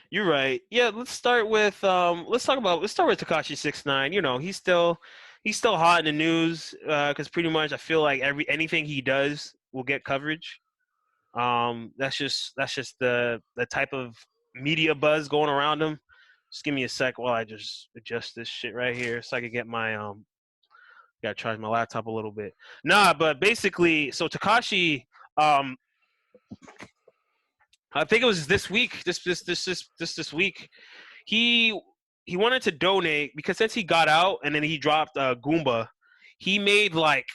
You're right. Yeah, let's start with Takashi 6ix9ine. You know, he's still hot in the news because pretty much I feel like every anything he does will get coverage. That's just the type of media buzz going around him. Just give me a sec while I just adjust this shit right here so I can get my gotta charge my laptop a little bit. Nah, but basically, so Takashi, um, I think it was this week, this week. He he wanted to donate because since he got out and then he dropped Goomba, he made like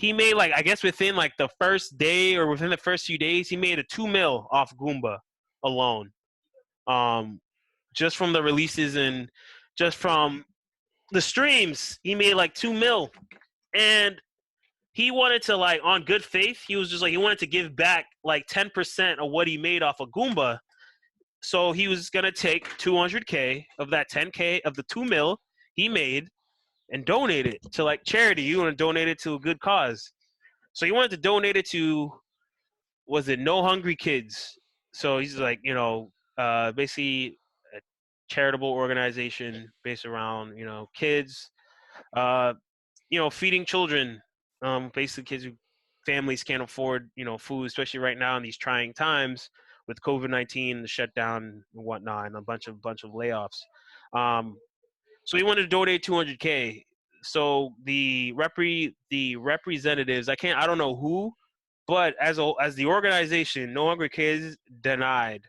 I guess within like the first day or within the first few days he made a 2 mil off Goomba alone. Um, just from the releases and just from the streams, he made like 2 mil, and he wanted to like on good faith. He was just like he wanted to give back like 10% of what he made off of Goomba. So he was gonna take 200K of that 10K of the 2 mil he made and donate it to like charity. You want to donate it to a good cause. So he wanted to donate it to, was it No Hungry Kids? So he's like, basically a charitable organization based around, kids, uh, feeding children, basically kids who families can't afford, food, especially right now in these trying times with COVID-19, the shutdown and whatnot, and a bunch of layoffs. Um, so he wanted to donate 200K. So the representatives, I don't know who, but as the organization, No Hungry Kids denied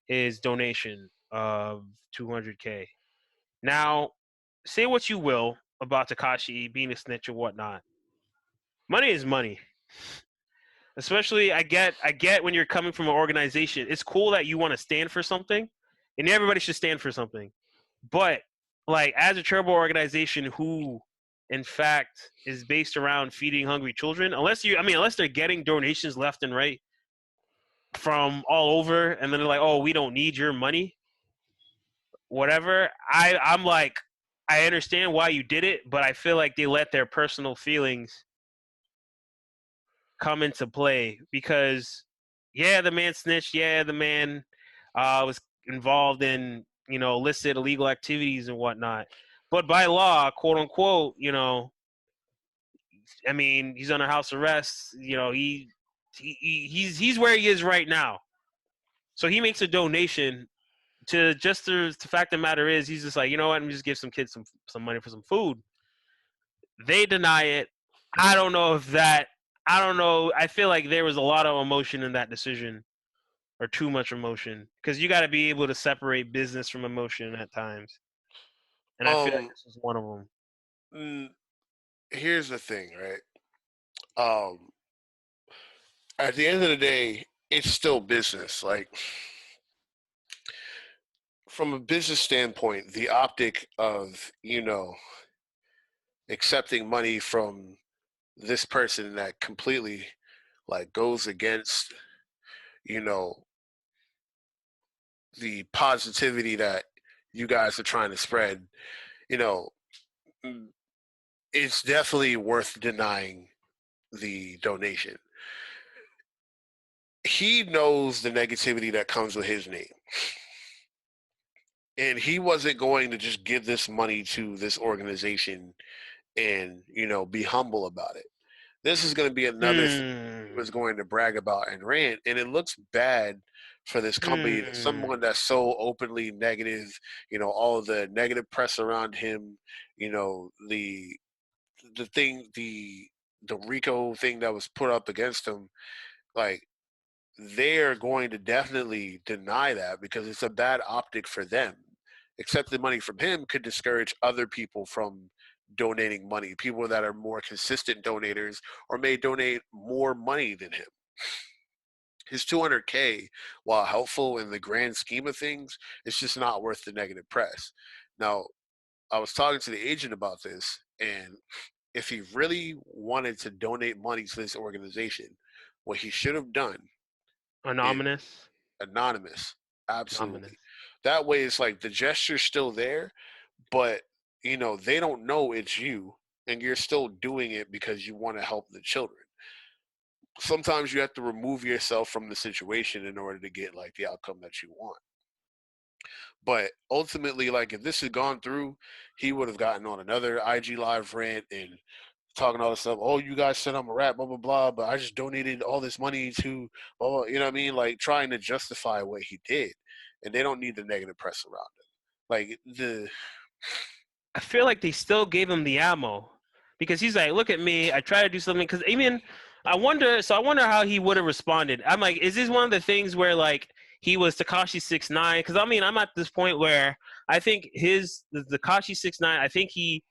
his donation of 200K. Now, say what you will about Takashi being a snitch or whatnot. Money is money. Especially, I get when you're coming from an organization. It's cool that you want to stand for something, and everybody should stand for something. But like as a charitable organization who in fact is based around feeding hungry children, unless they're getting donations left and right from all over and then they're like, "Oh, we don't need your money." Whatever. I'm like I understand why you did it, but I feel like they let their personal feelings come into play because yeah, the man snitched, yeah, the man was involved in, illicit illegal activities and whatnot. But by law, quote unquote, he's under house arrest. He's where he is right now. So he makes a donation to just the fact of the matter is he's just like, you know what, let me just give some kids some money for some food. They deny it. I don't know if that. I don't know. I feel like there was a lot of emotion in that decision, or too much emotion, because you got to be able to separate business from emotion at times, and I feel like Um, this was one of them. mm, Here's the thing, right? Um, at the end of the day, it's still business. Like from a business standpoint, the optic of accepting money from this person that completely like goes against you know the positivity that you guys are trying to spread, you know, mm, it's definitely worth denying the donation. He knows the negativity that comes with his name. And he wasn't going to just give this money to this organization and, be humble about it. This is going to be another thing he Hmm. was going to brag about and rant. And it looks bad for this company, Hmm. someone that's so openly negative, all of the negative press around him, the thing, the Rico thing that was put up against him, like they're going to definitely deny that because it's a bad optic for them. Accepting money from him could discourage other people from donating money, people that are more consistent donators or may donate more money than him. His 200K, while helpful in the grand scheme of things, it's just not worth the negative press. Now, I was talking to the agent about this, and if he really wanted to donate money to this organization, what he should have done is Anonymous. anonymous. Absolutely. Ominous. That way, it's like the gesture's still there, but they don't know it's you, and you're still doing it because you want to help the children. Sometimes you have to remove yourself from the situation in order to get like the outcome that you want. But ultimately, like if this had gone through, he would have gotten on another IG live rant and talking all this stuff. Oh, you guys said I'm a rat, blah blah blah, but I just donated all this money to, oh, you know what I mean? Like trying to justify what he did, and they don't need the negative press around it. Like the I feel like they still gave him the ammo because he's like, look at me. I try to do something because even I wonder. So I wonder how he would have responded. I'm like, is this one of the things where like he was Takashi 6ix9ine? Because I mean, I'm at this point where I think the Takashi 6ix9ine. I think he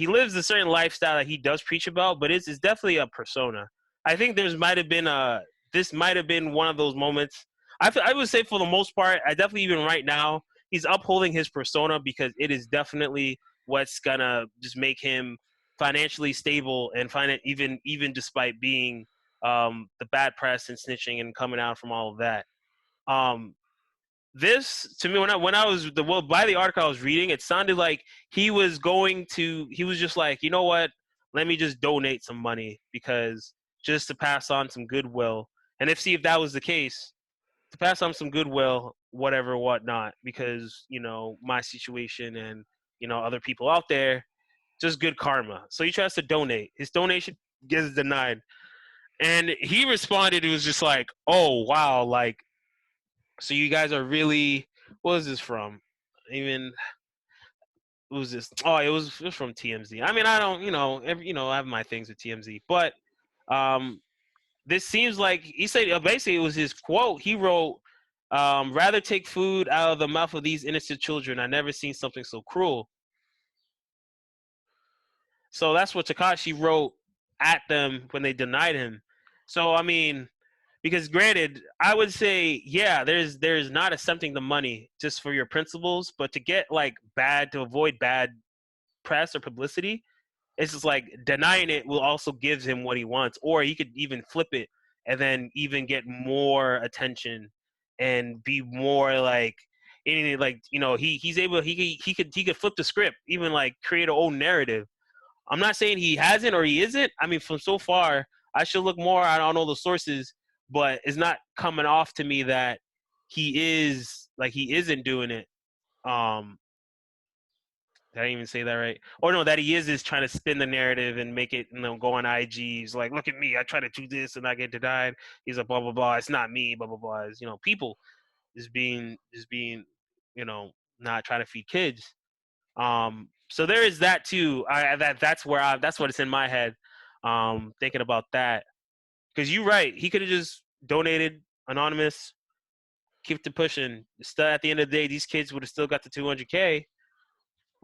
lives a certain lifestyle that he does preach about, but it's definitely a persona. I think there's might have been a this might have been one of those moments. I would say for the most part, I definitely even right now he's upholding his persona because it is definitely what's gonna just make him financially stable and find it even despite being the bad press and snitching and coming out from all of that. Um, this to me when I was by the article I was reading, it sounded like he was just like, you know what, let me just donate some money because just to pass on some goodwill. And if that was the case, to pass on some goodwill, whatever, whatnot, because my situation and other people out there, just good karma. So he tries to donate. His donation gets denied, and he responded. It was just like, "Oh wow, like so you guys are really what is this from? Even what was this? Oh, it was from TMZ. I mean, I don't, I have my things with TMZ, but um, this seems like he said basically it was his quote. He wrote, "Rather take food out of the mouth of these innocent children. I never seen something so cruel." So that's what Takashi wrote at them when they denied him. So I mean, because granted, I would say yeah, there's not accepting the money just for your principles, but to get like to avoid bad press or publicity, it's just like denying it will also give him what he wants, or he could even flip it and then even get more attention and be more like anything like he's able he could flip the script, even like create a own narrative. I'm not saying he hasn't or he isn't. I mean, from so far, I should look more. I don't know the sources, but it's not coming off to me that he isn't doing it. Um, did I even say that right? Or no, that he is trying to spin the narrative and make it, go on IGs like, look at me, I try to do this and I get denied. He's like, blah blah blah. It's not me, blah blah blah. It's, people is being, you know, not trying to feed kids. So there is that too. That's what it's in my head. Thinking about that because you're right. He could have just donated anonymous, kept it pushing. Still, at the end of the day, these kids would have still got the 200K.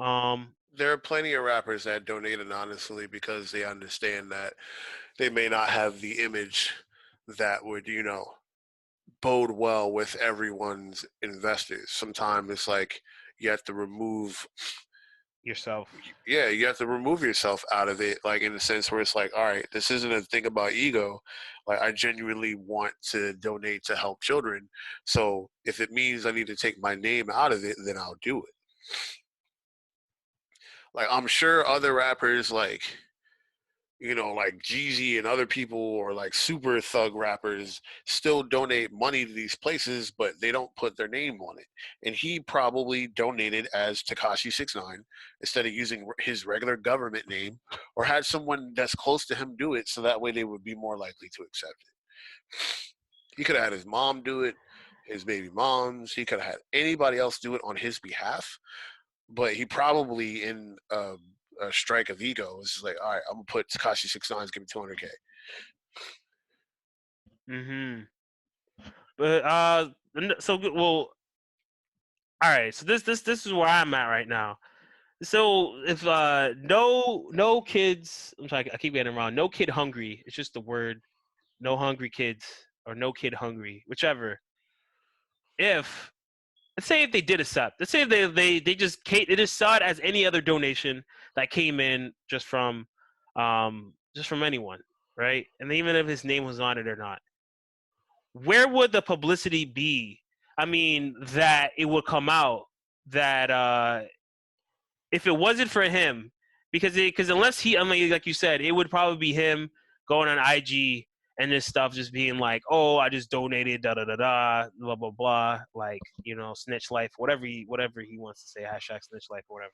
Um, there are plenty of rappers that donate anonymously because they understand that they may not have the image that would, bode well with everyone's investors. Sometimes it's like you have to remove yourself. yeah, you have to remove yourself out of it, like in a sense where it's like, all right, this isn't a thing about ego. Like I genuinely want to donate to help children. So if it means I need to take my name out of it, then I'll do it. Like I'm sure other rappers like Jeezy and other people or like super thug rappers still donate money to these places, but they don't put their name on it. And he probably donated as Takashi 6ix9ine instead of using his regular government name, or had someone that's close to him do it so that way they would be more likely to accept it. He could have had his mom do it, his baby moms. He could have had anybody else do it on his behalf, but he probably in a strike of ego was just like, all right, I'm gonna put Takashi 6ix9ine, give me 200K. Mm-hmm. But so well, all right. So this is where I'm at right now. So if no kids, I'm sorry, I keep getting it wrong. No kid hungry. It's just the word. No hungry kids or no kid hungry, whichever. If let's say if they did accept, let's say if they they just saw it as any other donation that came in just from anyone, right? And even if his name was on it or not, where would the publicity be? I mean, that it would come out that if it wasn't for him, because unless he, I mean, like you said, it would probably be him going on IG and this stuff just being like, oh, I just donated, da da da da, blah blah blah, like, you know, snitch life, whatever he wants to say, hashtag snitch life or whatever.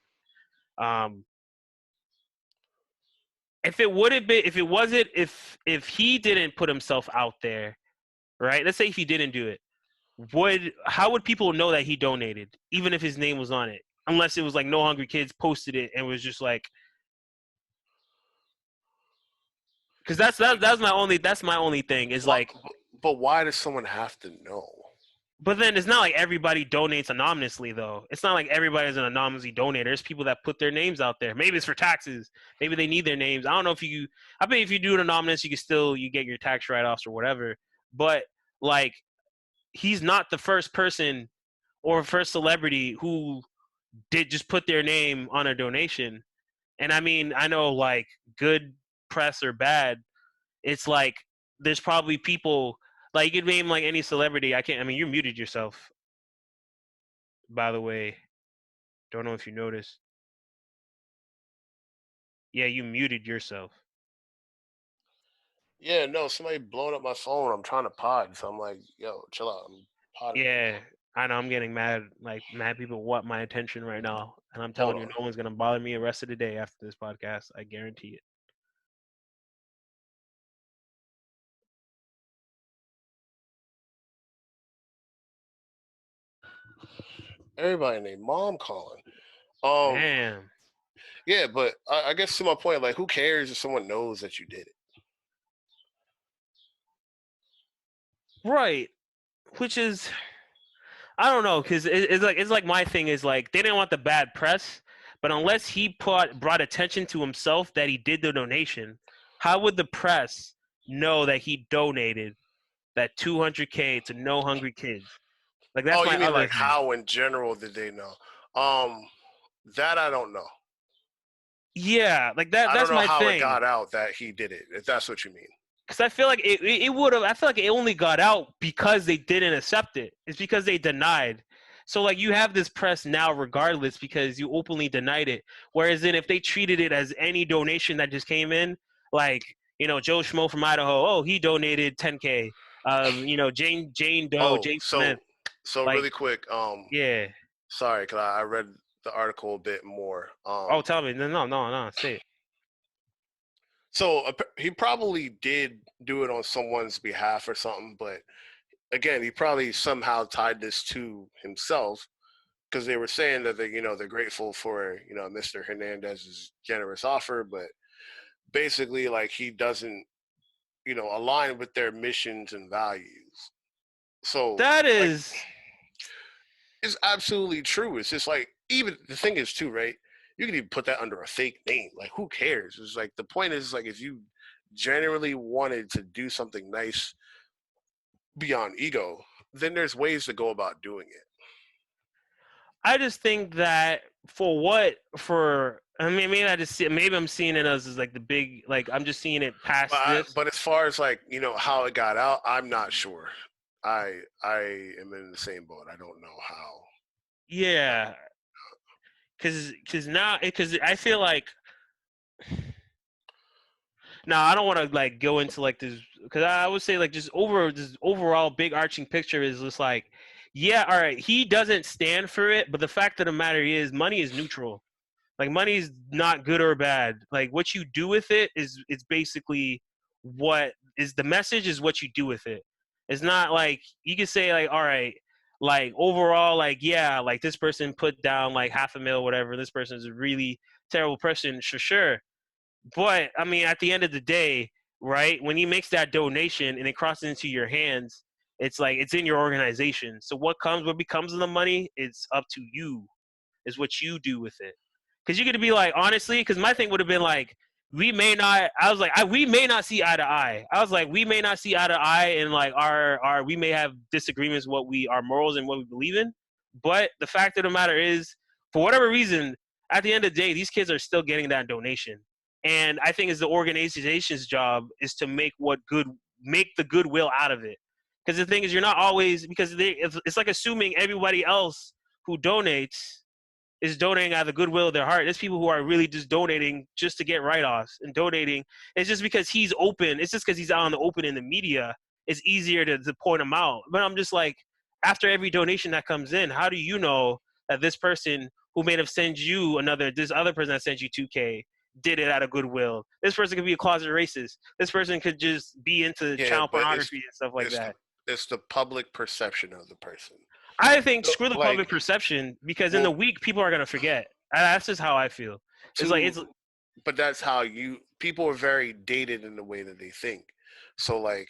If it would have been, if it wasn't, if he didn't put himself out there, right? Let's say if he didn't do it, how would people know that he donated, even if his name was on it? Unless it was like No Hungry Kids posted it and was just like, because that's my only thing is like, but why does someone have to know? but then it's not like everybody donates anonymously though. It's not like everybody's an anonymously donator. There's people that put their names out there. Maybe it's for taxes. Maybe they need their names. I don't know I bet if you do it anonymous, you get your tax write-offs or whatever. But like, he's not the first person or first celebrity who did just put their name on a donation. And I mean, I know like good press or bad, it's like there's probably people like you could name like any celebrity. I mean, you muted yourself, by the way. Don't know if you noticed. Yeah, you muted yourself. Yeah, no, somebody blowing up my phone. I'm trying to pod, so I'm like, yo, chill out. I'm podding. Yeah, I know I'm getting mad. Like mad people want my attention right now, and I'm Hold telling you, on. no one's gonna bother me the rest of the day after this podcast. I guarantee it. Everybody named mom calling. Um, Damn. yeah, but I guess to my point, like, who cares if someone knows that you did it? Right. Which is, I don't know, because it's like my thing is like they didn't want the bad press, but unless he brought attention to himself that he did the donation, how would the press know that he donated that 200K to No Hungry Kids? Like that's Oh, my you mean other like thing. how in general did they know? Um, that I don't know. Yeah, like that. I don't That's know my how it thing. got out that he did it. If that's what you mean. Because I feel like it would have. I feel like it only got out because they didn't accept it. It's because they denied. So like you have this press now, regardless, because you openly denied it. Whereas then if they treated it as any donation that just came in, like you know Joe Schmo from Idaho, oh he donated 10K. You know Jane Doe, Oh, Jane Smith, so like really quick. yeah. Sorry, cause I read the article a bit more. Oh, tell me, no, say it. So he probably did do it on someone's behalf or something, but again, he probably somehow tied this to himself because they were saying that they're grateful for Mr. Hernandez's generous offer, but basically like he doesn't align with their missions and values. So That like is it's absolutely true. It's just like even the thing is too, right? You can even put that under a fake name. Like who cares? It's like the point is like if you genuinely wanted to do something nice beyond ego, then there's ways to go about doing it. I just think that I mean maybe I'm seeing it as like the big like I'm just seeing it past this. But as far as like how it got out, I'm not sure. I am in the same boat. I don't know how. Yeah, because I feel like now I don't want to like go into like this because I would say like just this overall big arching picture is just like yeah, all right, he doesn't stand for it, but the fact of the matter is money is neutral. Like money is not good or bad. Like what you do with it is it's basically what is the message is what you do with it. It's not like you can say like all right, like overall like yeah, like this person put down like half a mil whatever. This person is a really terrible person, sure. But I mean, at the end of the day, right? When he makes that donation and it crosses into your hands, it's like it's in your organization. So what becomes of the money? It's up to you. Is what you do with it. Because you could be like, honestly, because my thing would have been like, we may not. I was like, we may not see eye to eye. I was like, we may not see eye to eye, and like our we may have disagreements our morals and what we believe in. But the fact of the matter is, for whatever reason, at the end of the day, these kids are still getting that donation. And I think it's the organization's job is to make the goodwill out of it. Because the thing is, you're not always it's like assuming everybody else who donates is donating out of the goodwill of their heart. There's people who are really just donating just to get write-offs and donating. It's just because he's open. It's just because he's out in the open in the media. It's easier to point him out. But I'm just like, after every donation that comes in, how do you know that this person who may have sent you this other person that sent you 2K did it out of goodwill? This person could be a closet racist. This person could just be into Yeah, child but pornography and stuff like it's the that. it's the public perception of the person. I think So, screw the like, public perception because in the well, week people are gonna forget. That's just how I feel. It's like to it's. but that's how people are very dated in the way that they think. So like,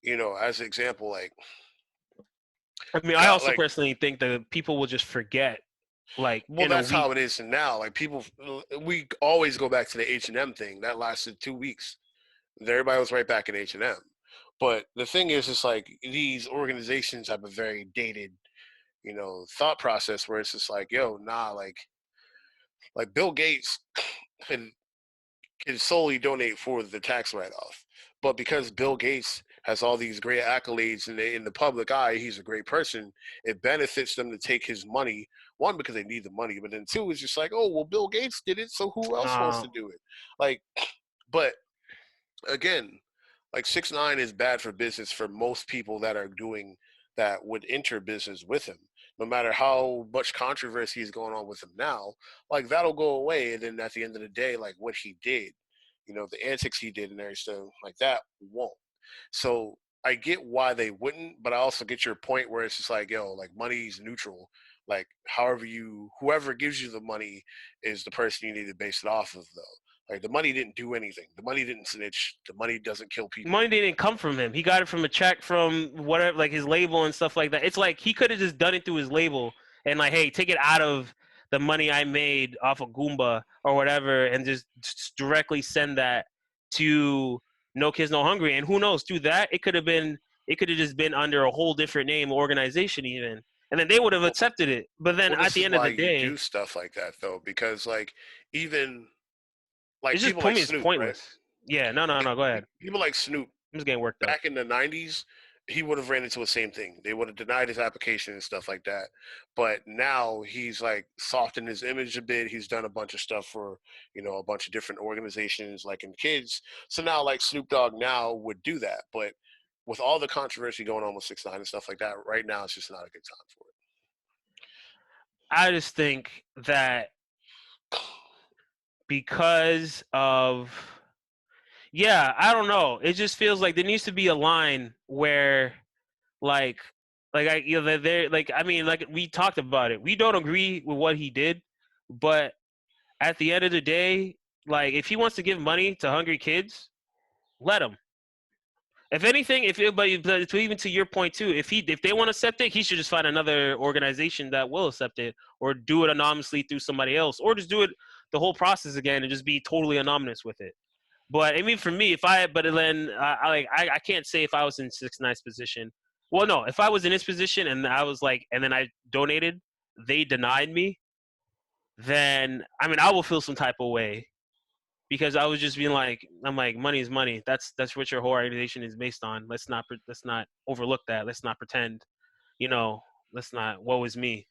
as an example, I mean, I God, also personally think that people will just forget, like well, in a that's week. how it is now. Like people, we always go back to the H&M thing that lasted 2 weeks. Everybody was right back in H&M. But the thing is, it's like these organizations have a very dated, thought process where it's just like, yo, nah, like Bill Gates can solely donate for the tax write-off. But because Bill Gates has all these great accolades in the public eye, he's a great person. It benefits them to take his money. One, because they need the money, but then two, it's just like, oh, well, Bill Gates did it, so who else wants Uh, to do it? Like, but again, like 6ix9ine is bad for business for most people that are doing that would enter business with him. No matter how much controversy is going on with him now, like that'll go away. And then at the end of the day, like what he did, the antics he did and everything like that won't. So I get why they wouldn't, but I also get your point where it's just like, yo, like money's neutral. Like whoever gives you the money is the person you need to base it off of, though. Like the money didn't do anything. The money didn't snitch. The money doesn't kill people. money didn't come from him. He got it from a check from whatever, like his label and stuff like that. It's like he could have just done it through his label and like, hey, take it out of the money I made off of Goomba or whatever, and just directly send that to No Kids No Hungry. And who knows, through that it could have just been under a whole different name organization even, and then they would have Well, accepted it. But then well, at this the is end of why the you day, do stuff like that, though, because like even like it's just people for like me, it's Snoop, right? pointless. Yeah, no, go ahead. People like Snoop I'm just getting worked up. back in the '90s, he would have ran into the same thing. They would have denied his application and stuff like that. But now he's like softened his image a bit. He's done a bunch of stuff for a bunch of different organizations, like in kids. So now, like Snoop Dogg now would do that, but with all the controversy going on with 6ix9ine and stuff like that, right now it's just not a good time for it. I just think that because of I don't know. It just feels like there needs to be a line where like they're like, I mean, like we talked about it. We don't agree with what he did, but at the end of the day, like if he wants to give money to hungry kids, let him. If anything, but even to your point too, if they want to accept it, he should just find another organization that will accept it, or do it anonymously through somebody else, or just do it the whole process again and just be totally anonymous with it. But I mean, for me, but then I can't say if I was in 6ix9ine's position. Well, no, if I was in his position and I was like, and then I donated, they denied me, then I mean, I will feel some type of way because I was just being like, I'm like, money is money. That's what your whole organization is based on. Let's not overlook that. Let's not pretend, you know, let's not. Woe is me.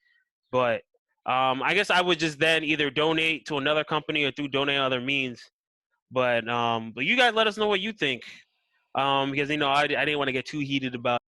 But I guess I would just then either donate to another company or through donate other means. But you guys let us know what you think because I didn't want to get too heated about